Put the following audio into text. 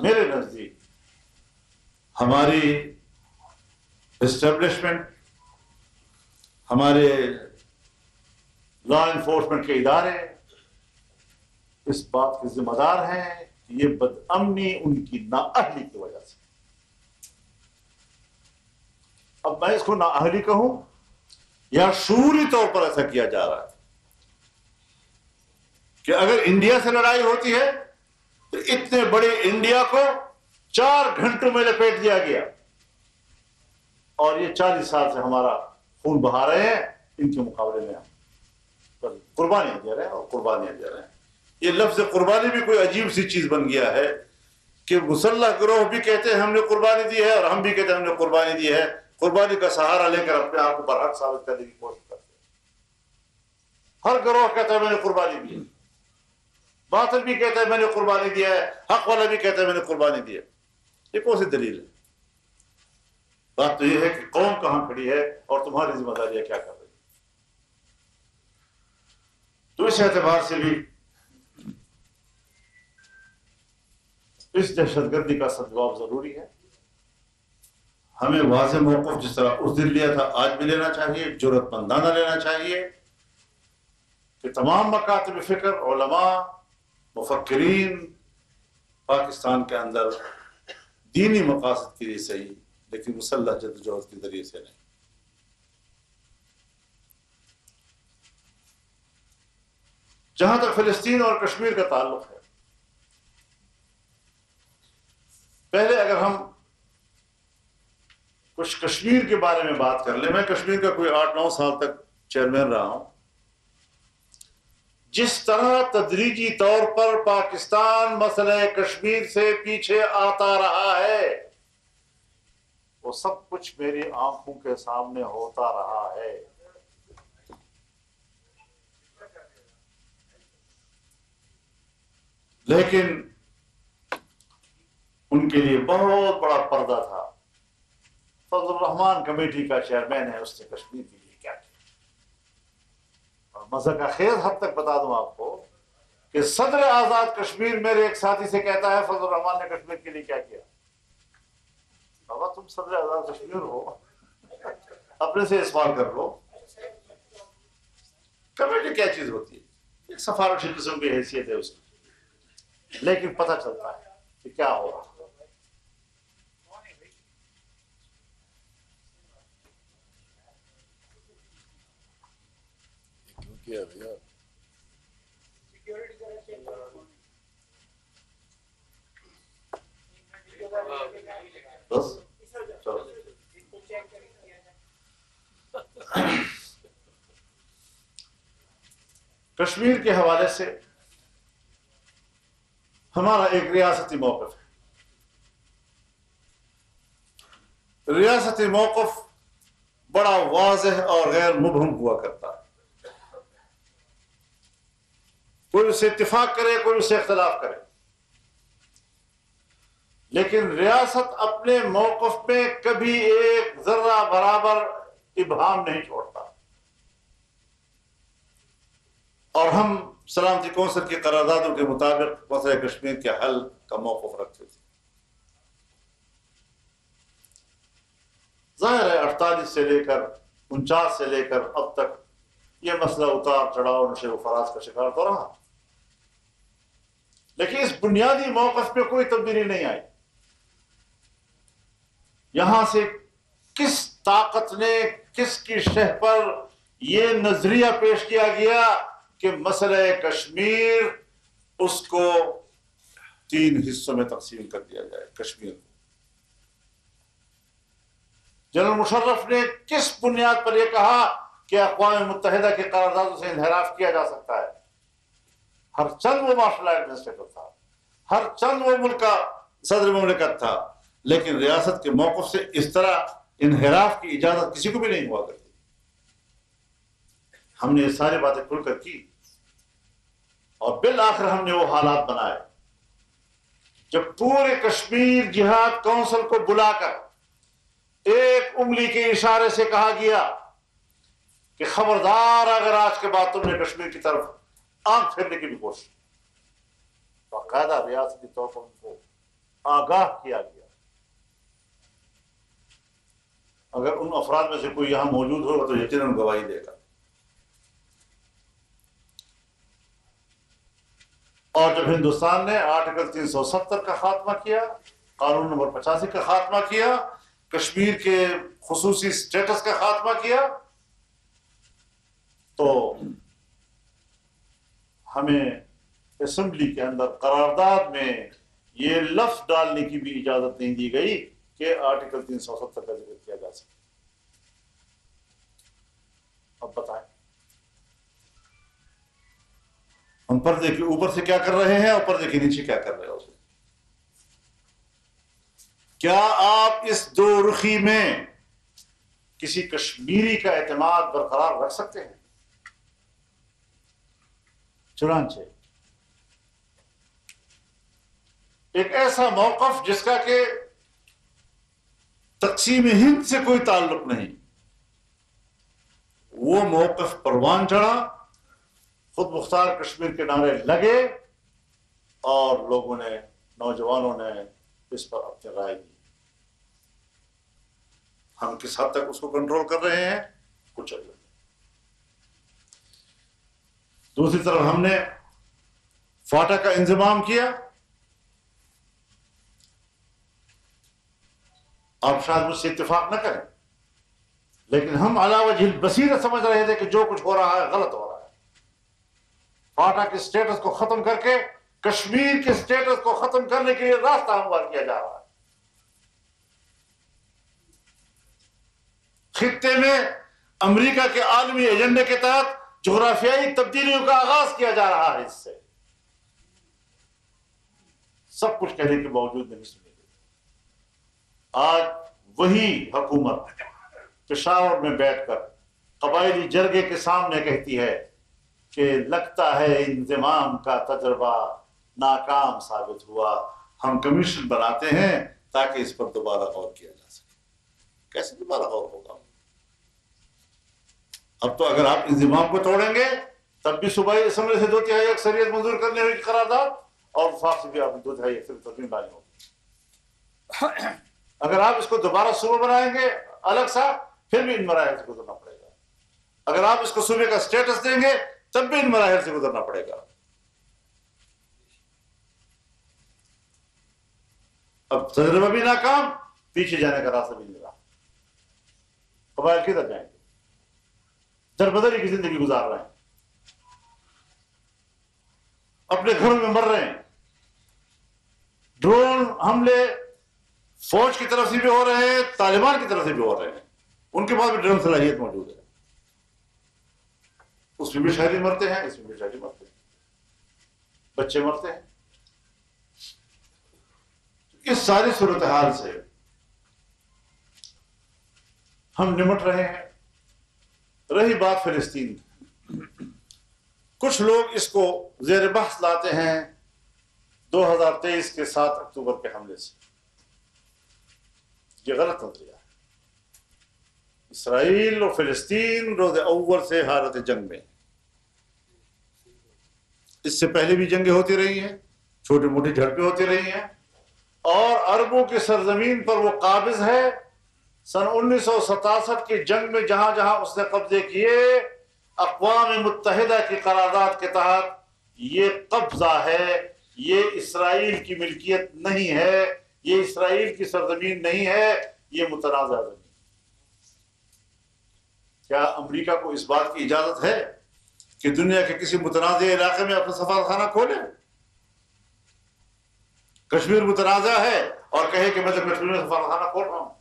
میرے نزدیک ہماری اسٹیبلشمنٹ، ہمارے لا انفورسمنٹ کے ادارے اس بات کے ذمہ دار ہیں کہ یہ بدامنی ان کی نااہلی کی وجہ سے، اب میں اس کو نااہلی کہوں یا شعوری طور پر ایسا کیا جا رہا ہے کہ اگر انڈیا سے لڑائی ہوتی ہے تو اتنے بڑے انڈیا کو 4 گھنٹوں میں لپیٹ دیا گیا، اور یہ 40 سال سے ہمارا خون بہا رہے ہیں، ان کے مقابلے میں ہم قربانیاں دے رہے ہیں اور قربانیاں دے رہے ہیں۔ یہ لفظ قربانی بھی کوئی عجیب سی چیز بن گیا ہے کہ مسلح گروہ بھی کہتے ہیں ہم نے قربانی دی ہے اور ہم بھی کہتے ہیں ہم نے قربانی دی ہے، قربانی کا سہارا لے کر اپنے آپ کو برحق ثابت کرنے کی کوشش کرتے ہیں۔ ہر گروہ کہتا ہے میں نے قربانی دی ہے، باطل بھی کہتا ہے میں نے قربانی دیا ہے، حق والا بھی کہتا ہے میں نے قربانی دی ہے۔ یہ کون سی دلیل ہے؟ بات تو یہ ہے کہ قوم کہاں کھڑی ہے اور تمہاری ذمہ داریاں کیا کر رہی ہے۔ تو اس اعتبار سے بھی اس دہشت گردی کا سدجواب ضروری ہے۔ ہمیں واضح موقف جس طرح اس دن لیا تھا آج بھی لینا چاہیے، جرأت مندانہ لینا چاہیے کہ تمام مکاتب فکر، علماء، مفکرین پاکستان کے اندر دینی مقاصد کے لیے صحیح لیکن مسلح جدوجہد کے ذریعے سے نہیں۔ جہاں تک فلسطین اور کشمیر کا تعلق ہے، پہلے اگر ہم کچھ کشمیر کے بارے میں بات کر لیں، میں کشمیر کا کوئی 8-9 سال تک چیئرمین رہا ہوں۔ جس طرح تدریجی طور پر پاکستان مسئلہ کشمیر سے پیچھے آتا رہا ہے، وہ سب کچھ میری آنکھوں کے سامنے ہوتا رہا ہے۔ لیکن ان کے لیے بہت بڑا پردہ تھا۔ فضل الرحمان کمیٹی کا چیئرمین ہے، اس نے کشمیر کے لیے کیا کیا، اور مزہ کا خیز حد تک بتا دوں آپ کو کہ صدر آزاد کشمیر میرے ایک ساتھی سے کہتا ہے فضل الرحمان نے کشمیر کے لیے کیا کیا۔ بابا تم صدر آزاد کشمیر ہو، اپنے سے سوال کر لو، کمیٹی کیا چیز ہوتی ہے؟ ایک سفارشی قسم کی حیثیت ہے اس کی، لیکن پتہ چلتا ہے کہ کیا ہو رہا ہے۔ بس چلو۔ کشمیر کے حوالے سے ہمارا ایک ریاستی موقف ہے۔ ریاستی موقف بڑا واضح اور غیر مبہم ہوا کرتا ہے، کوئی اس سے اتفاق کرے کوئی اس سے اختلاف کرے، لیکن ریاست اپنے موقف میں کبھی ایک ذرہ برابر ابہام نہیں چھوڑتا، اور ہم سلامتی کونسل کی قراردادوں کے مطابق مسئلہ کشمیر کے حل کا موقف رکھتے تھے۔ ظاہر ہے 48 سے لے کر 49 سے لے کر اب تک یہ مسئلہ اتار چڑھاؤ نشو و فراز کا شکار تو رہا، لیکن اس بنیادی موقف پہ کوئی تبدیلی نہیں آئی۔ یہاں سے کس طاقت نے کس کی شہ پر یہ نظریہ پیش کیا گیا کہ مسئلہ کشمیر اس کو 3 حصوں میں تقسیم کر دیا جائے کشمیر کو؟ جنرل مشرف نے کس بنیاد پر یہ کہا کہ اقوام متحدہ کے قراردادوں سے انحراف کیا جا سکتا ہے؟ ہر چند وہ مارشل ایڈمنسٹریٹر تھا، ہر چند وہ ملک کا صدر مملکت تھا، لیکن ریاست کے موقف سے اس طرح انحراف کی اجازت کسی کو بھی نہیں ہوا کرتی۔ ہم نے یہ ساری باتیں کھل کر کی، اور بالآخر ہم نے وہ حالات بنائے جب پورے کشمیر جہاد کونسل کو بلا کر ایک انگلی کے اشارے سے کہا گیا کہ خبردار اگر آج کے بعد تم نے کشمیر کی طرف آنکھ پھیرنے کی بھی کوشش، باقاعدہ ریاستی طور پر ان کو آگاہ کیا گیا. اگر ان افراد میں سے کوئی یہاں موجود ہوگا تو یقیناً گواہی دے گا. اور جب ہندوستان نے آرٹیکل 370 کا خاتمہ کیا، قانون نمبر 85 کا خاتمہ کیا، کشمیر کے خصوصی سٹیٹس کا خاتمہ کیا، تو ہمیں اسمبلی کے اندر قرارداد میں یہ لفظ ڈالنے کی بھی اجازت نہیں دی گئی کہ آرٹیکل 370 کا ذکر کیا جا سکے. اب بتائیں ہم پردے کے اوپر سے کیا کر رہے ہیں اور پردے کے نیچے کیا کر رہے ہیں؟ کیا آپ اس دو رخی میں کسی کشمیری کا اعتماد برقرار رکھ سکتے ہیں؟ چنانچہ ایک ایسا موقف جس کا کہ تقسیم ہند سے کوئی تعلق نہیں، وہ موقف پروان چڑھا، خود مختار کشمیر کے نعرے لگے اور لوگوں نے، نوجوانوں نے اس پر اپنی رائے دی. ہم کس حد تک اس کو کنٹرول کر رہے ہیں کچھ الگ. دوسری طرف ہم نے فاٹا کا انضمام کیا. آپ شاید مجھ سے اتفاق نہ کریں، لیکن ہم علی وجہ البصیرت سمجھ رہے تھے کہ جو کچھ ہو رہا ہے غلط ہو رہا ہے. فاٹا کے سٹیٹس کو ختم کر کے کشمیر کے سٹیٹس کو ختم کرنے کے لیے راستہ ہموار کیا جا رہا ہے. خطے میں امریکہ کے عالمی ایجنڈے کے تحت جغرافیائی تبدیلیوں کا آغاز کیا جا رہا ہے. اس سے سب کچھ کہنے کے باوجود نہیں سنے. آج وہی حکومت پشاور میں بیٹھ کر قبائلی جرگے کے سامنے کہتی ہے کہ لگتا ہے انضمام کا تجربہ ناکام ثابت ہوا، ہم کمیشن بناتے ہیں تاکہ اس پر دوبارہ غور کیا جا سکے. کیسے دوبارہ غور ہوگا؟ اب تو اگر آپ انضمام کو توڑیں گے تب بھی صوبائی اسمبلی سے 2/3 اکثریت منظور کرنے ہوگی قرارداد، اور وفاق سے بھی آپ 2/3 اکثریت تسلیم لانی ہوگی. اگر آپ اس کو دوبارہ صوبہ بنائیں گے الگ سا، پھر بھی ان مراحل سے گزرنا پڑے گا. اگر آپ اس کو صوبے کا سٹیٹس دیں گے تب بھی ان مراحل سے گزرنا پڑے گا. اب تجربہ بھی ناکام، پیچھے جانے کا راستہ بھی نہیں رہا. قبائل کدھر جائیں گے؟ دربدری کی زندگی گزار رہے ہیں، اپنے گھروں میں مر رہے ہیں. ڈرون حملے فوج کی طرف سے بھی ہو رہے ہیں، طالبان کی طرف سے بھی ہو رہے ہیں. ان کے پاس بھی ڈرون صلاحیت موجود ہے. اس میں بھی شہری مرتے ہیں، اس میں بھی شہری مرتے ہیں، بچے مرتے ہیں. اس ساری صورتحال سے ہم نمٹ رہے ہیں. رہی بات فلسطین کی، کچھ لوگ اس کو زیر بحث لاتے ہیں 2023 کے 7 اکتوبر کے حملے سے. یہ غلط نظریہ ہے. اسرائیل اور فلسطین روز اول سے حالت جنگ میں. اس سے پہلے بھی جنگیں ہوتی رہی ہیں، چھوٹی موٹی جھڑپیں ہوتی رہی ہیں، اور عربوں کی سرزمین پر وہ قابض ہے. سن 1967 کی جنگ میں جہاں جہاں اس نے قبضے کیے، اقوام متحدہ کی قرارداد کے تحت یہ قبضہ ہے، یہ اسرائیل کی ملکیت نہیں ہے، یہ اسرائیل کی سرزمین نہیں ہے، یہ متنازع زمین. کیا امریکہ کو اس بات کی اجازت ہے کہ دنیا کے کسی متنازع علاقے میں اپنا سفارتخانہ کھولے؟ کشمیر متنازع ہے اور کہے کہ میں تو کشمیر میں سفارتخانہ کھول رہا ہوں.